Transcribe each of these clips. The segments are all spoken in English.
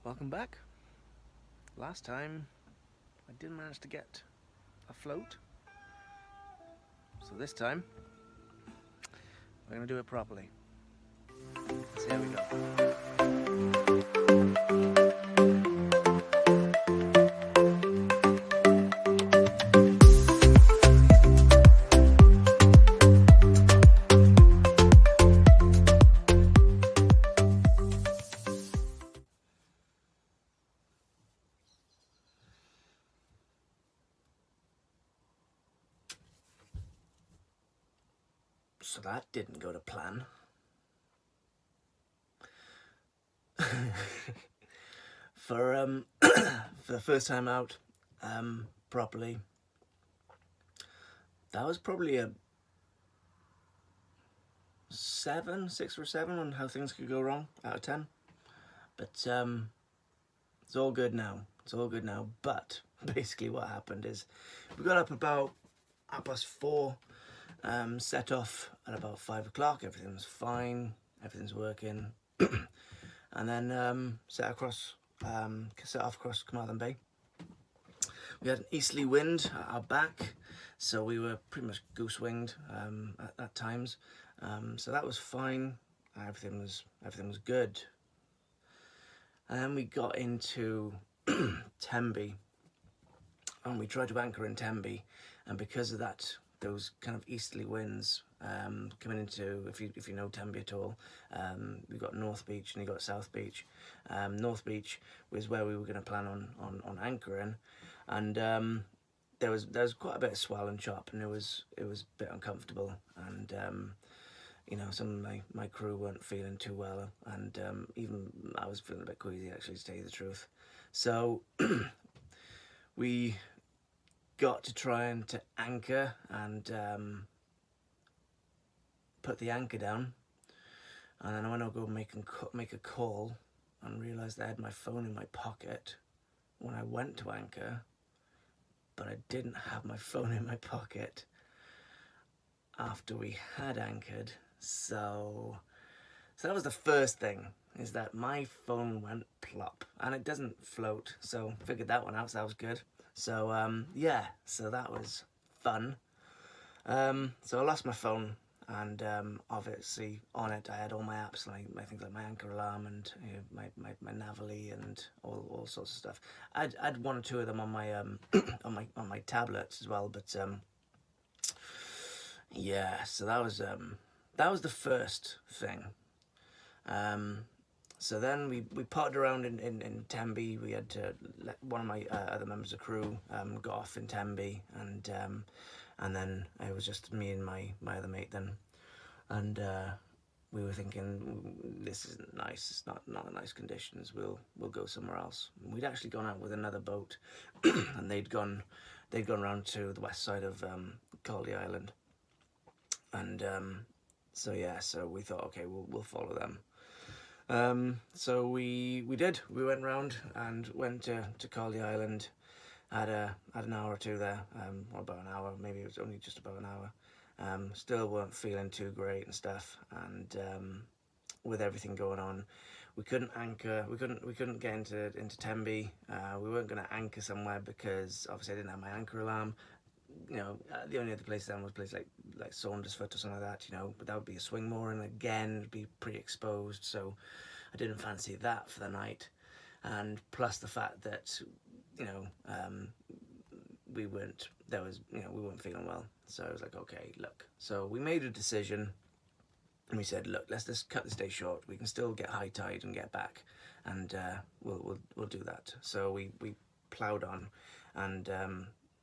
Welcome back. Last time I didn't manage to get afloat, so this time we're going to do it properly. So here we go. So that didn't go to plan. for for the first time out properly, that was probably a 6 or 7 on how things could go wrong out of 10. But it's all good now. It's all good now. But basically what happened is we got up about 4:30, set off at about 5 o'clock. Everything was fine. Everything's working. And then set off across Carmarthen Bay. We had an easterly wind at our back, so we were pretty much goose-winged at times. So that was fine. Everything was good. And then we got into Tenby, and we tried to anchor in Tenby, and because of that, those kind of easterly winds coming into, if you know Tenby at all, we've got North Beach and you've got South Beach. North Beach was where we were going to plan on anchoring, and there was quite a bit of swell and chop, and it was a bit uncomfortable, and you know, some of my crew weren't feeling too well, and even I was feeling a bit queasy, actually, to tell you the truth. So we got to trying to anchor and put the anchor down, and then I went to go make a call and realised I had my phone in my pocket when I went to anchor, but I didn't have my phone in my pocket after we had anchored. So that was the first thing, is that my phone went plop, and it doesn't float, so figured that one out, so that was good. So yeah, so that was fun. So I lost my phone, and obviously on it I had all my apps, like I think like my anchor alarm and, you know, my Navily and all sorts of stuff. I'd 1 or 2 of them on my on my tablets as well, but yeah, so that was the first thing. So then we potted around in Tenby. We had to let one of my other members of crew got off in Tenby, and then it was just me and my other mate then, and we were thinking, this isn't nice. It's not nice conditions. We'll go somewhere else. We'd actually gone out with another boat, and they'd gone round to the west side of Caldy Island, and so yeah, so we thought, okay, we'll follow them. So we did. We went round and went to Caldy Island. Had an hour or two there, or about an hour, maybe it was only just about an hour. Still weren't feeling too great and stuff, and with everything going on, we couldn't anchor. We couldn't get into Tenby. We weren't going to anchor somewhere because obviously I didn't have my anchor alarm. You know, the only other place then was a place like Saundersfoot or something like that, you know, but that would be a swing mooring again, it'd be pretty exposed, so I didn't fancy that for the night. And plus the fact that, you know, we weren't feeling well, so I was like, okay, look. So we made a decision, and we said, look, let's just cut this day short. We can still get high tide and get back, and we'll do that. So we ploughed on, and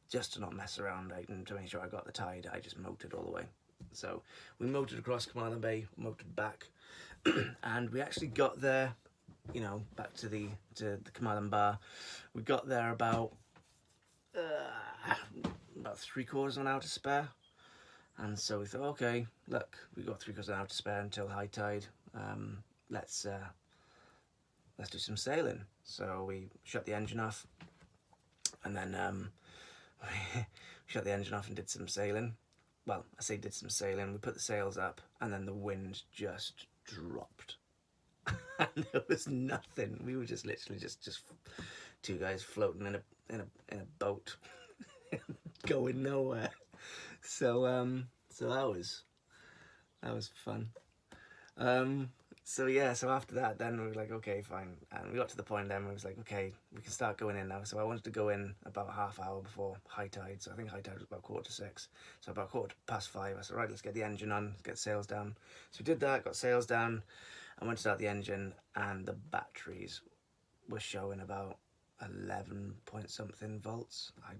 just to not mess around and to make sure I got the tide, I just motored all the way. So we motored across Carmarthen Bay, motored back, and we actually got there, you know, back to the Carmarthen Bar. We got there about 3/4 of an hour to spare, and so we thought, okay, look, we've got 3/4 of an hour to spare until high tide. Let's do some sailing. So we shut the engine off, and then we shut the engine off and did some sailing. Well, I say did some sailing. We put the sails up, and then the wind just dropped. and there was nothing. We were just literally just two guys floating in a boat, going nowhere. So that was fun. So yeah, so after that, then we were like, okay, fine. And we got to the point then where it was like, okay, we can start going in now. So I wanted to go in about half hour before high tide. So I think high tide was about 4:45. So about 5:15, I said, right, let's get the engine on, let's get sails down. So we did that, got sails down, and went to start the engine, and the batteries were showing about 11 point something volts. I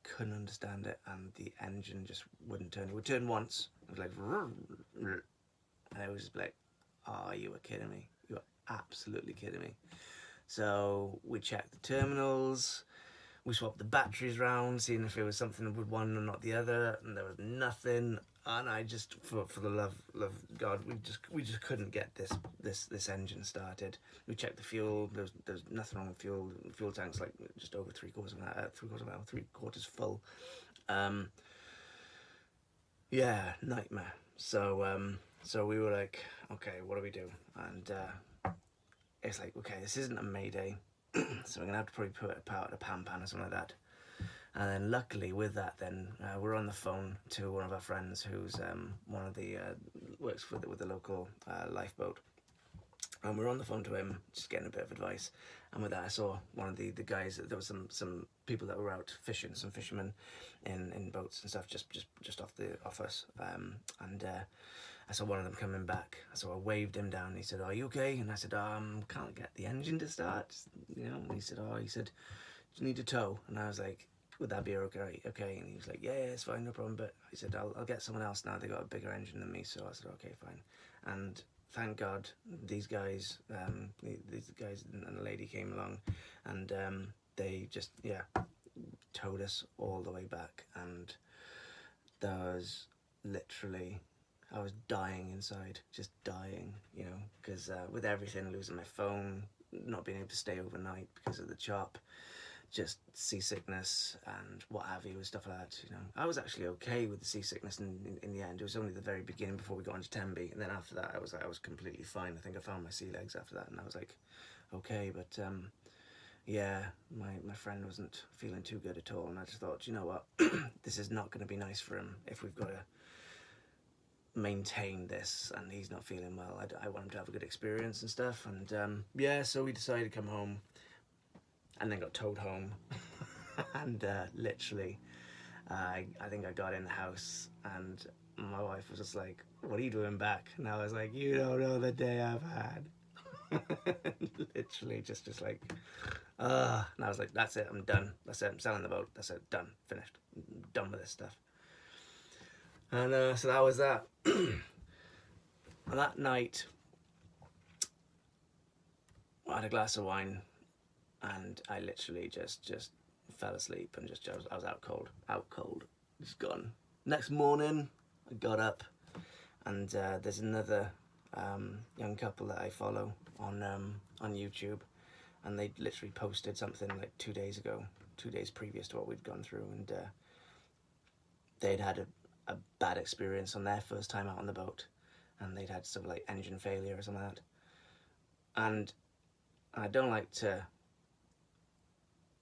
couldn't understand it, and the engine just wouldn't turn. It would turn once. It was like, and it was just like, oh, you were kidding me. You were absolutely kidding me. So we checked the terminals, we swapped the batteries around, seeing if it was something with one and not the other, and there was nothing. And I just, for the love of God, we just couldn't get this engine started. We checked the fuel. There's nothing wrong with fuel. The fuel tank's like just over 3/4 full. Yeah, nightmare. So we were like, okay, what do we do? And it's like, okay, this isn't a Mayday, so we're gonna have to probably put a power to pan or something like that. And then luckily with that, then we're on the phone to one of our friends who's one of the works with the local lifeboat, and we're on the phone to him just getting a bit of advice. And with that, I saw one of the guys. There was some people that were out fishing, some fishermen in boats and stuff just off us, and I saw one of them coming back. So I waved him down. He said, "Are you okay?" And I said, "Can't get the engine to start, you know." And he said, "Do you need a tow?" And I was like, "Would that be okay?" And he was like, "Yeah, it's fine, no problem." But he said, I'll get someone else now. They got a bigger engine than me." So I said, "Okay, fine." And thank God these guys, and a lady came along, and they just towed us all the way back. And there was literally, I was dying inside, just dying, you know, because with everything, losing my phone, not being able to stay overnight because of the chop, just seasickness and what have you and stuff like that, you know. I was actually okay with the seasickness in the end. It was only the very beginning before we got into Tenby, and then after that I was completely fine. I think I found my sea legs after that, and I was like, okay. But yeah, my friend wasn't feeling too good at all, and I just thought, you know what, this is not going to be nice for him if we've got to maintain this and he's not feeling well. I want him to have a good experience and stuff. And yeah, so we decided to come home, and then got towed home. And literally, I think I got in the house, and my wife was just like, "What are you doing back?" And I was like, "You don't know the day I've had." Literally just like, and I was like, "That's it, I'm done. That's it, I'm selling the boat. That's it, done, finished, I'm done with this stuff." And so that was that. And that night, I had a glass of wine, and I literally just fell asleep, and I was out cold, just gone. Next morning, I got up, and there's another young couple that I follow on YouTube, and they literally posted something like 2 days ago, 2 days previous to what we'd gone through, and they'd had a bad experience on their first time out on the boat, and they'd had sort of like engine failure or something like that. And I don't like to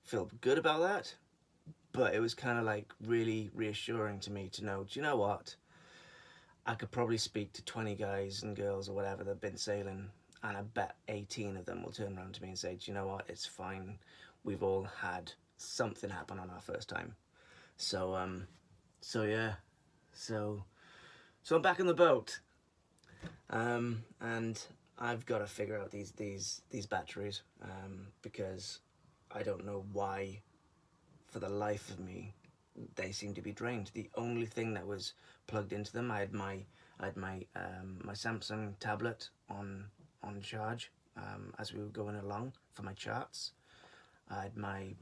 feel good about that, but it was kind of like really reassuring to me to know, do you know what, I could probably speak to 20 guys and girls or whatever that have been sailing, and I bet 18 of them will turn around to me and say, do you know what, it's fine, we've all had something happen on our first time. So yeah, so I'm back on the boat, and I've got to figure out these batteries, because I don't know why, for the life of me, they seem to be drained. The only thing that was plugged into them, I had my Samsung tablet on charge as we were going along for my charts. I had my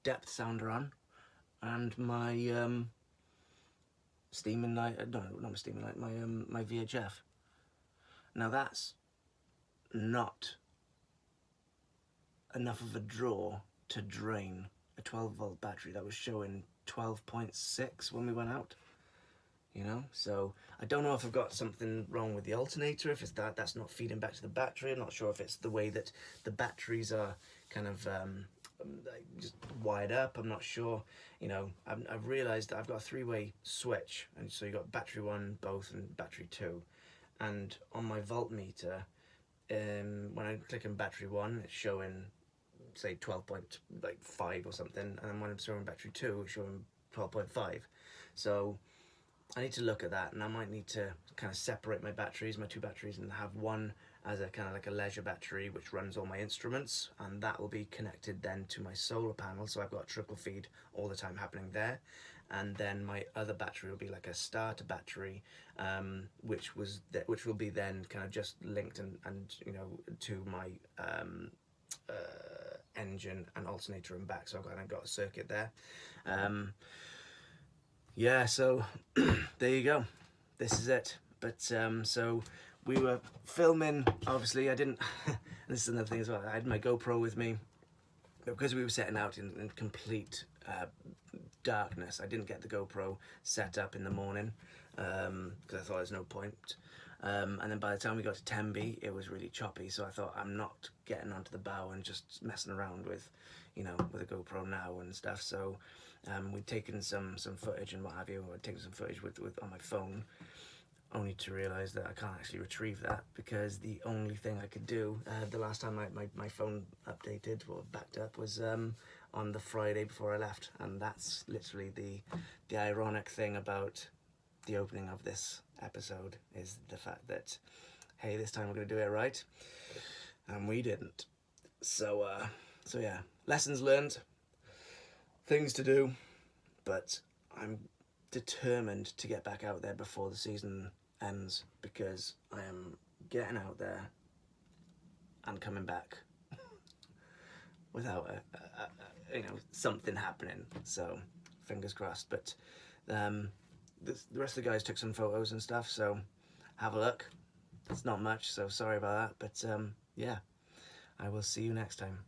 depth sounder on, and my steaming light. No, not my steaming light. My VHF. Now that's not enough of a draw to drain a 12-volt battery that was showing 12.6 when we went out. you know. So I don't know if I've got something wrong with the alternator, if it's that's not feeding back to the battery. I'm not sure if it's the way that the batteries are kind of just wired up. I'm not sure, you know. I've realized that I've got a three-way switch, and so you got battery 1, both, and battery 2. And on my voltmeter, when I'm clicking battery 1, it's showing, say, 12.5 or something, and then when I'm showing battery 2, it's showing 12.5. So I need to look at that, and I might need to kind of separate my batteries, my two batteries, and have one as a kind of like a leisure battery which runs all my instruments, and that will be connected then to my solar panel, so I've got a trickle feed all the time happening there. And then my other battery will be like a starter battery, which will be then kind of just linked and you know, to my engine and alternator and back. So I've kind of got a circuit there. Yeah, so there you go. This is it. But so we were filming. Obviously, I didn't. This is another thing as well. I had my GoPro with me because we were setting out in complete darkness. I didn't get the GoPro set up in the morning because I thought there's no point. And then by the time we got to Tenby, it was really choppy. So I thought, I'm not getting onto the bow and just messing around with, you know, with a GoPro now and stuff. So we'd taken some footage and what have you. I'd taken some footage with on my phone, only to realise that I can't actually retrieve that, because the only thing I could do, the last time my phone updated or backed up was on the Friday before I left. And that's literally the ironic thing about the opening of this episode, is the fact that, hey, this time we're going to do it right, and we didn't. So yeah, lessons learned, things to do, but I'm determined to get back out there before the season ends, because I am getting out there and coming back without you know, something happening. So fingers crossed. But the rest of the guys took some photos and stuff, so have a look. It's not much, so sorry about that, but yeah, I will see you next time.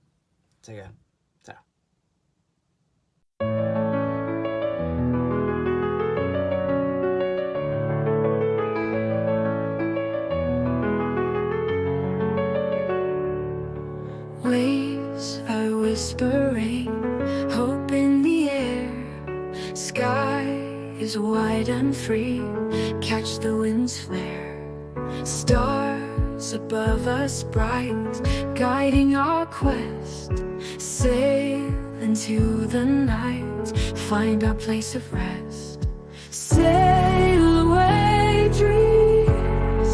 Take care. Ta. Waves are whispering, hope in the air. Sky is wide and free, catch the wind's flare. Stars above us bright, guiding our quest. Sail into the night, find our place of rest. Sail away dreams,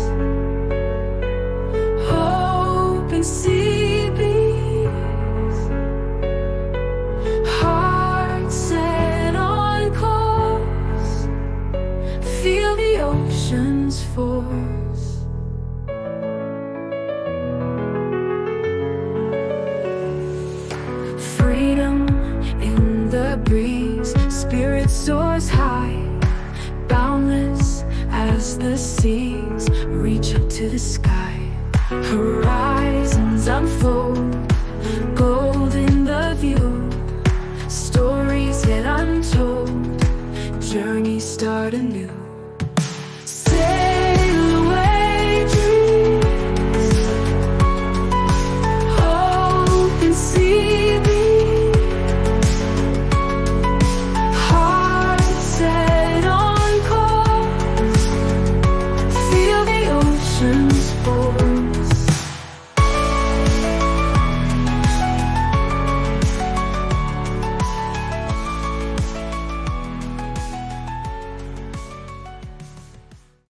hope and sea beams. Hearts set on course, feel the ocean's force. Freedom in the breeze, spirit soars high, boundless as the seas reach up to the sky. Horizon